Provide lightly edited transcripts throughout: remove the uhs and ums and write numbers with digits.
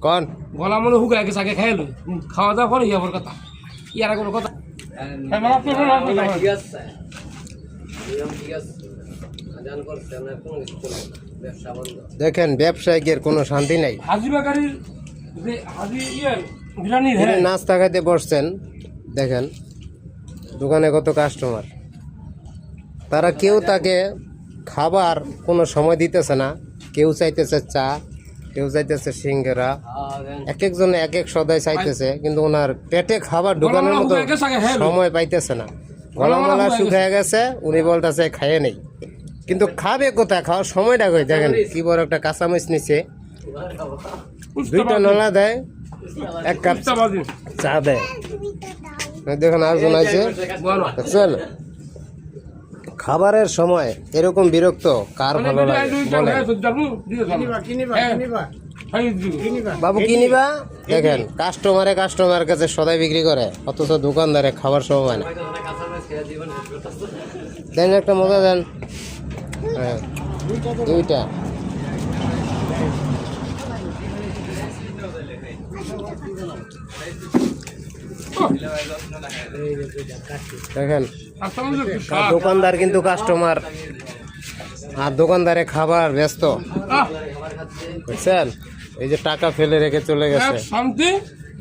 কন গলা মনে হুকায় গেছে আগে খাইলো খাওয়া দাওয়া করে ইয়ার কথা ইয়ার কোনো কথা দেখেন ব্যবসায়িকের কোনো শান্তি নাই। হাজিবাগারির যে হাজি ইয়ার বিরানির তিনি নাস্তা খাইতে বসছেন, দেখেন দোকানে কত কাস্টমার, তারা কেউ তাকে খাবার কোনো সময় দিতেছে না। কেউ চাইতেছে চা, কেউ চাইতেছে সিঙ্গারা, এক একজনে এক এক সদাই চাইতেছে, কিন্তু ওনার পেটে খাবার ঢোকানোর মতো সময় পাইতেছে না। গলামলা শুকিয়ে গেছে, উনি বলতেছে খাইয়ে নেই, কিন্তু খাবে কোথায়, খাওয়ার সময়টা কই। দেখেন কি বড় একটা কাঁচামরিচ নিচে, দুইটা নলা দেয়, এক কাপ চা দেয়। দেখেন আরেকজন আছে, চল খাবারের সময় এরকম বিরক্ত কার ভালো লাগে বলেন? বাবু কি নিবা? দেখেন কাস্টমারের কাছে সদাই বিক্রি করে, অথচ দোকানদারে খাবার সময় হয় না। দেন একটা মজা দেন। হ্যাঁ দুইটা। দেখেন দোকানদার কিন্তু কাস্টমার, আর দোকানদারে খাবার ব্যস্ত, বুঝছেন? এই যে টাকা ফেলে রেখে চলে গেছে। শান্তি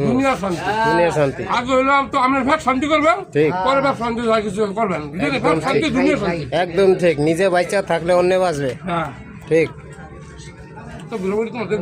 দুনিয়া শান্তি, দুনিয়া শান্তি। আগে হইলো তো আমরা ভাগ শান্তি করবেন, ঠিক পরে ভাগ শান্তি যা কিছু করবেন, শান্তি দুনিয়া শান্তি। একদম ঠিক, নিজে বাঁচা থাকলে অন্য বাঁচবে। হ্যাঁ ঠিক। তো বিরোধী তোমাদের